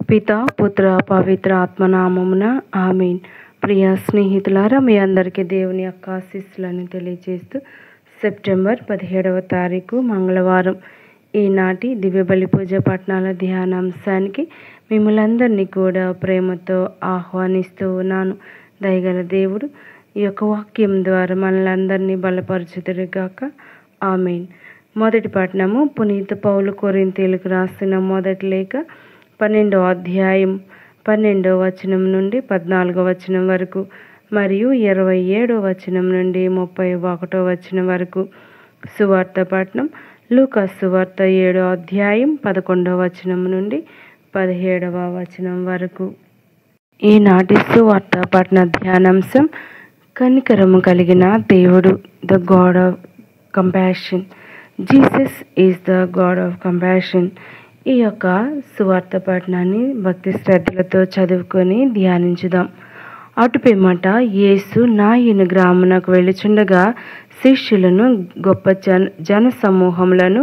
పితా పుత్ర పవిత్ర ఆత్మనామమున ఆమేన్. ప్రియ స్నేహితులారా, మీ అందరికీ దేవుని యొక్క ఆశీస్సులను తెలియజేస్తూ సెప్టెంబర్ 17వ తారీఖు మంగళవారం ఈనాటి దివ్య బలి పూజ పట్టణాల ధ్యానాంశానికి మిమ్మల్ందరినీ కూడా ప్రేమతో ఆహ్వానిస్తూ ఉన్నాను. దయగల దేవుడు ఈ యొక్క వాక్యం ద్వారా మనలందరినీ బలపరచుదురుగాక. ఆమేన్. మొదటి పట్టణము పునీత పౌలు కొరింథీయులకు రాసిన మొదటి లేఖ 12వ అధ్యాయం 12వ వచనం నుండి 14వ వచనం వరకు మరియు 27వ వచనం నుండి 31వ వచనం వరకు. సువార్త పట్టణం లూకా సువార్త 7వ అధ్యాయం 11వ వచనం నుండి 17వ వచనం వరకు. ఈనాటి సువార్త పట్టణ ధ్యానాంశం కనికరము కలిగిన దేవుడు, the God of compassion. Jesus is the God of compassion. ఈ యొక్క సువార్త పట్టణాన్ని భక్తి శ్రద్ధలతో చదువుకొని ధ్యానించుదాం. అటుపిమ్మట యేసు నాయిను గ్రామునకు వెళ్ళుచుండగా శిష్యులను గొప్ప జన సమూహములను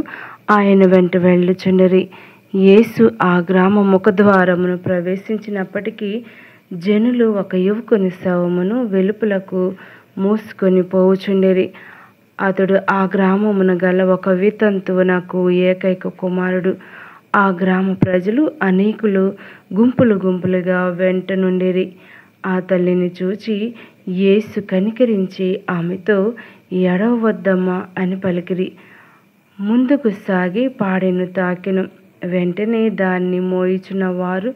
ఆయన వెంట వెళ్ళుచుండరి. యేసు ఆ గ్రామ ముఖద్వారమును ప్రవేశించినప్పటికీ జనులు ఒక యువకుని శవమును వెలుపలకు మూసుకొని పోవుచుండిరి. అతడు ఆ గ్రామమున గల ఒక వితంతువునకు ఏకైక కుమారుడు. ఆ గ్రామ ప్రజలు అనేకులు గుంపులు గుంపులుగా వెంట నుండిరి. ఆ తల్లిని చూచి యేసు కనికరించి ఆమెతో, ఎడవవద్దమ్మా అని పలికిరి. ముందుకు సాగి పాడెను తాకెను. వెంటనే దాన్ని మోయిచున్న వారు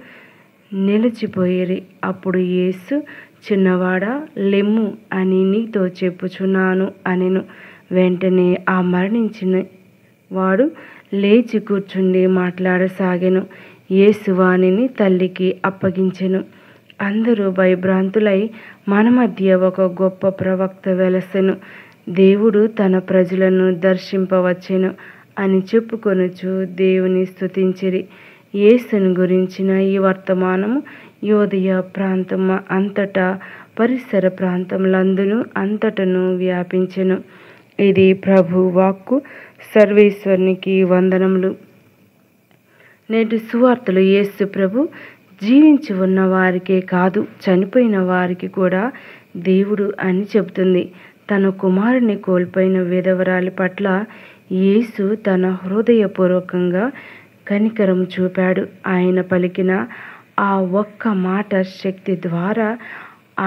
నిలిచిపోయిరి. అప్పుడు యేసు, చిన్నవాడా, లెమ్ము అని నీతో చెప్పుచున్నాను అనెను. వెంటనే ఆ మరణించిన వాడు లేచి కూర్చుండి మాట్లాడసాగెను. యేసు వానిని తల్లికి అప్పగించెను. అందరూ భయభ్రాంతులై, మన మధ్య ఒక గొప్ప ప్రవక్త వెలసెను, దేవుడు తన ప్రజలను దర్శింపవచ్చెను అని చెప్పుకొనుచు దేవుని స్తుతించిరి. యేసును గురించిన ఈ వర్తమానము యోదయ ప్రాంతం అంతటా పరిసర ప్రాంతములందును అంతటను వ్యాపించెను. ఇది ప్రభు వాక్కు. సర్వేశ్వరునికి వందనములు. నేటి సువార్తలు యేసు ప్రభు జీవించి ఉన్న వారికే కాదు, చనిపోయిన వారికి కూడా దేవుడు అని చెబుతుంది. తన కుమారుని కోల్పోయిన విధవరాలి పట్ల యేసు తన హృదయపూర్వకంగా కనికరం చూపాడు. ఆయన పలికిన ఆ ఒక్క మాట శక్తి ద్వారా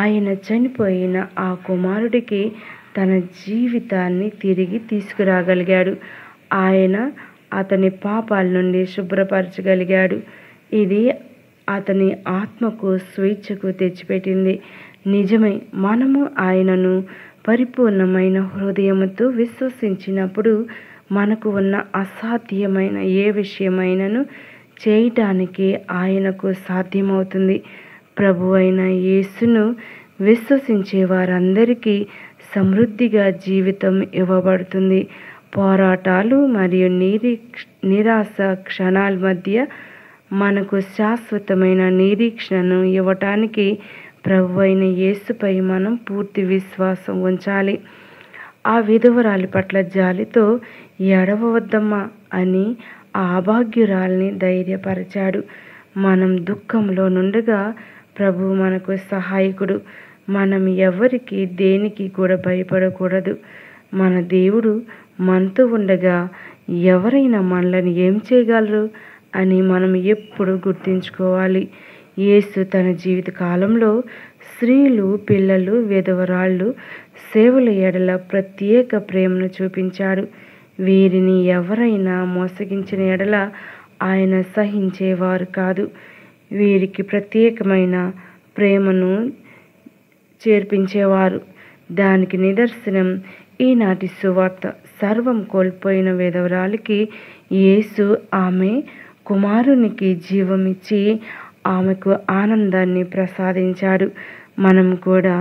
ఆయన చనిపోయిన ఆ కుమారుడికి తన జీవితాన్ని తిరిగి తీసుకురాగలిగాడు. ఆయన అతని పాపాల నుండి శుభ్రపరచగలిగాడు. ఇది అతని ఆత్మకు స్వేచ్ఛకు తెచ్చిపెట్టింది. నిజమే, మనము ఆయనను పరిపూర్ణమైన హృదయముతో విశ్వసించినప్పుడు మనకు ఉన్న అసాధ్యమైన ఏ విషయమైనను చేయటానికి ఆయనకు సాధ్యమవుతుంది. ప్రభు అయిన యేసును విశ్వసించే వారందరికీ సమృద్ధిగా జీవితం ఇవ్వబడుతుంది. పోరాటాలు మరియు నిరాశ క్షణాల మధ్య మనకు శాశ్వతమైన నిరీక్షణను ఇవ్వటానికి ప్రభు అయిన యేసుపై మనం పూర్తి విశ్వాసం ఉంచాలి. ఆ విధవరాలి పట్ల జాలితో, ఎడవవద్దమ్మా అని ఆ అభాగ్యురాల్ని ధైర్యపరిచాడు. మనం దుఃఖంలో నుండగా ప్రభు మనకు సహాయకుడు. మనం ఎవరికి దేనికి కూడా భయపడకూడదు. మన దేవుడు మనతో ఉండగా ఎవరైనా మనల్ని ఏం చేయగలరు అని మనం ఎప్పుడు గుర్తుంచుకోవాలి. యేసు తన జీవిత కాలంలో స్త్రీలు, పిల్లలు, విధవరాళ్ళు సేవల ఎడల ప్రత్యేక ప్రేమను చూపించాడు. వీరిని ఎవరైనా మోసగించిన ఎడల ఆయన సహించేవారు కాదు. వీరికి ప్రత్యేకమైన ప్రేమను చేర్పించేవారు. దానికి నిదర్శనం ఈనాటి సువార్త. సర్వం కోల్పోయిన విధవరాలికి యేసు ఆమె కుమారునికి జీవమిచ్చి ఆమెకు ఆనందాన్ని ప్రసాదించాడు. మనం కూడా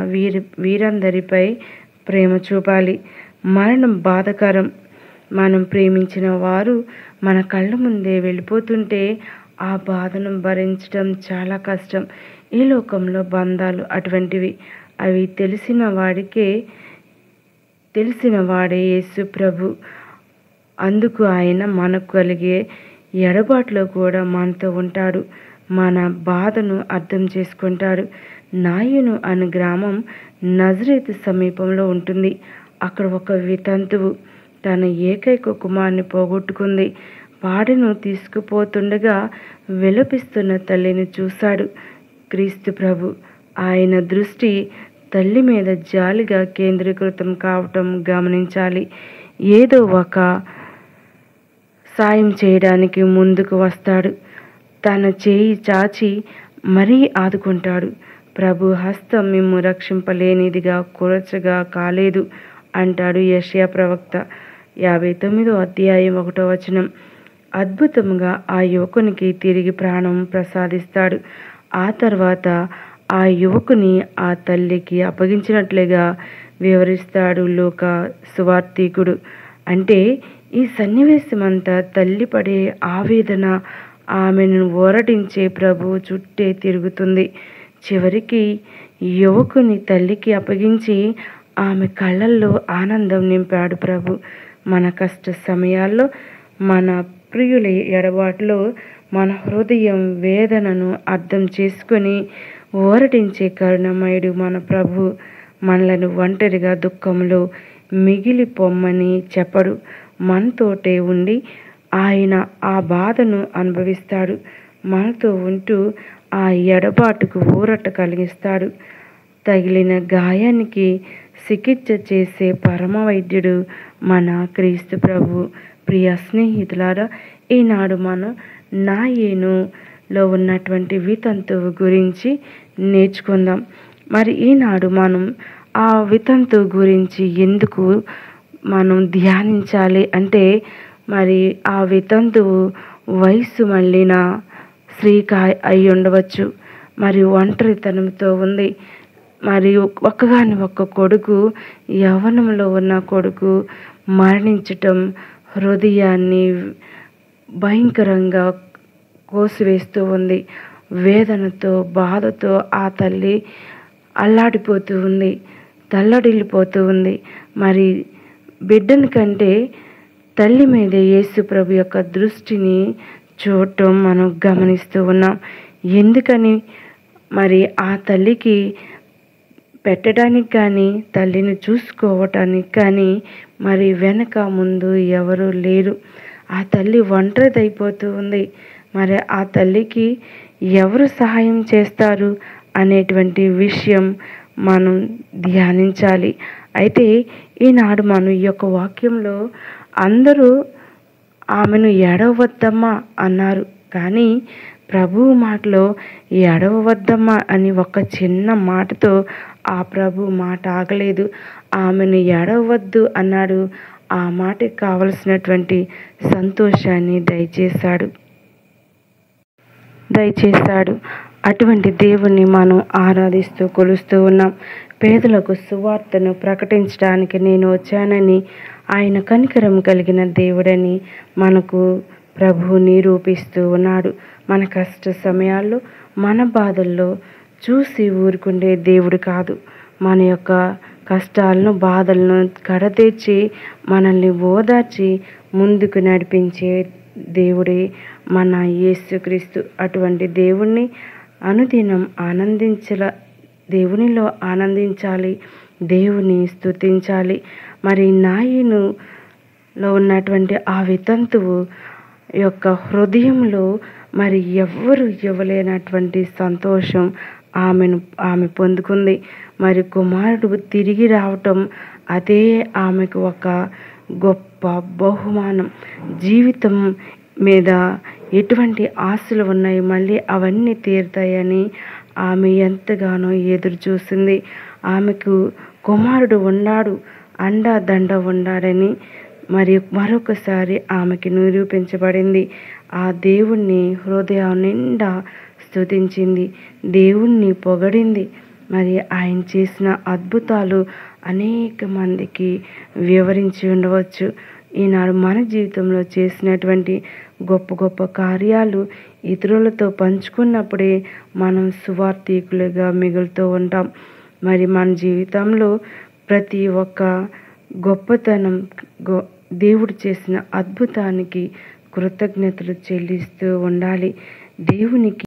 వీరందరిపై ప్రేమ చూపాలి. మరణం బాధకరం. మనం ప్రేమించిన వారు మన కళ్ళ ముందే వెళ్ళిపోతుంటే ఆ బాధను భరించడం చాలా కష్టం. ఈ లోకంలో బంధాలు అటువంటివి. అవి తెలిసిన వాడే యేసు ప్రభు. అందుకు ఆయన మనకు కలిగే ఎడబాటులో కూడా మనతో ఉంటాడు. మన బాధను అర్థం చేసుకుంటాడు. నాయును అనే గ్రామం నజరేతు సమీపంలో ఉంటుంది. అక్కడ ఒక వితంతువు తన ఏకైక కుమారుని పోగొట్టుకుంది. పాడెను తీసుకుపోతుండగా విలపిస్తున్న తల్లిని చూశాడు క్రీస్తు ప్రభు. ఆయన దృష్టి తల్లి మీద జాలిగా కేంద్రీకృతం కావటం గమనించాలి. ఏదో ఒక సాయం చేయడానికి ముందుకు వస్తాడు. తన చేయి చాచి మరీ ఆదుకుంటాడు. ప్రభు హస్తం మిమ్ము రక్షింపలేనిదిగా కురచగా కాలేదు అంటాడు యెషయా ప్రవక్త 59వ అధ్యాయం 1వ వచనం. అద్భుతంగా ఆ యువకునికి తిరిగి ప్రాణం ప్రసాదిస్తాడు. ఆ తర్వాత ఆ యువకుని ఆ తల్లికి అప్పగించినట్లుగా వివరిస్తాడు లూకా సువార్తికుడు. అంటే ఈ సన్నివేశమంతా తల్లి పడే ఆవేదన, ఆమెను ఊరడించే ప్రభువు చుట్టే తిరుగుతుంది. చివరికి యువకుని తల్లికి అప్పగించి ఆమె కళ్ళల్లో ఆనందం నింపాడు ప్రభు. మన కష్ట సమయాల్లో, మన ప్రియుల ఎడబాటులో మన హృదయం వేదనను అర్థం చేసుకొని ఊరడించే కరుణమయుడు మన ప్రభు. మనలను ఒంటరిగా దుఃఖంలో మిగిలిపోమ్మని చెప్పడు. మనతోటే ఉండి ఆయన ఆ బాధను అనుభవిస్తాడు. మనతో ఉంటూ ఆ ఎడబాటుకు ఊరట కలిగిస్తాడు. తగిలిన గాయానికి చికిత్స చేసే పరమ వైద్యుడు మన క్రీస్తు ప్రభు. ప్రియ స్నేహితులారా, ఈనాడు మనం నాయనులో ఉన్నటువంటి వితంతువు గురించి నేర్చుకుందాం. మరి ఈనాడు మనం ఆ వితంతువు గురించి ఎందుకు మనం ధ్యానించాలి అంటే, మరి ఆ వితంతువు వయసు మళ్ళిన స్త్రీగా అయి ఉండవచ్చు. మరి ఒంటరితనంతో ఉంది. మరి ఒక్కగాని ఒక్క కొడుకు, యవ్వనంలో ఉన్న కొడుకు మరణించటం హృదయాన్ని భయంకరంగా కోసివేస్తూ ఉంది. వేదనతో, బాధతో ఆ తల్లి అల్లాడిపోతూ ఉంది, తల్లడిల్లిపోతూ ఉంది. మరి బిడ్డని కంటే తల్లి మీద యేసు ప్రభు యొక్క దృష్టిని చూడటం మనం గమనిస్తూ ఉన్నాం. ఎందుకని మరి ఆ తల్లికి పెట్టడానికి కానీ, తల్లిని చూసుకోవటానికి కానీ మరి వెనక ముందు ఎవరు లేరు. ఆ తల్లి ఒంటరిదైపోతూ ఉంది. మరి ఆ తల్లికి ఎవరు సహాయం చేస్తారు అనేటువంటి విషయం మనం ధ్యానించాలి. అయితే ఈనాడు మనం ఈ యొక్క వాక్యంలో అందరూ ఆమెను ఏడవద్దమ్మా అన్నారు. కానీ ప్రభువు మాటలో ఏడవద్దమ్మా అని ఒక చిన్న మాటతో ఆ ప్రభు మాట ఆగలేదు. ఆమెను ఏడవద్దు అన్నాడు. ఆ మాటకి కావలసినటువంటి సంతోషాన్ని దయచేశాడు. అటువంటి దేవుణ్ణి మనం ఆరాధిస్తూ కొలుస్తూ ఉన్నాం. పేదలకు సువార్తను ప్రకటించడానికి నేను వచ్చానని, ఆయన కనికరం కలిగిన దేవుడని మనకు ప్రభువు నిరూపిస్తూ ఉన్నాడు. మన కష్ట సమయాల్లో, మన బాధల్లో చూసి ఊరుకుండే దేవుడు కాదు. మన యొక్క కష్టాలను, బాధలను కడతీర్చి మనల్ని ఓదార్చి ముందుకు నడిపించే దేవుడే మన యేసుక్రీస్తు. అటువంటి దేవుణ్ణి అనుదినం దేవునిలో ఆనందించాలి, దేవుని స్తుతించాలి. మరి నాయనులో ఉన్నటువంటి ఆ వితంతువు యొక్క హృదయంలో మరి ఎవ్వరు ఇవ్వలేనటువంటి సంతోషం ఆమె పొందుకుంది. మరి కుమారుడు తిరిగి రావటం అదే ఆమెకు ఒక గొప్ప బహుమానం. జీవితం మీద ఎటువంటి ఆశలు ఉన్నాయి, మళ్ళీ అవన్నీ తీరుతాయని ఆమె ఎంతగానో ఎదురు చూసింది. ఆమెకు కుమారుడు ఉన్నాడు, అండదండ ఉన్నాడని మరి మరొకసారి ఆమెకి నిరూపించబడింది. ఆ దేవుణ్ణి హృదయం నిండా స్తుతించింది, దేవుణ్ణి పొగడింది. మరి ఆయన చేసిన అద్భుతాలు అనేక మందికి వివరించి ఉండవచ్చు. ఈనాడు మన జీవితంలో చేసినటువంటి గొప్ప గొప్ప కార్యాలు ఇతరులతో పంచుకున్నప్పుడే మనం సువార్తికులుగా మిగులుతూ ఉంటాం. మరి మన జీవితంలో ప్రతి ఒక్క గొప్పతనం, దేవుడు చేసిన అద్భుతానికి కృతజ్ఞతలు చెల్లిస్తూ ఉండాలి. దేవునికి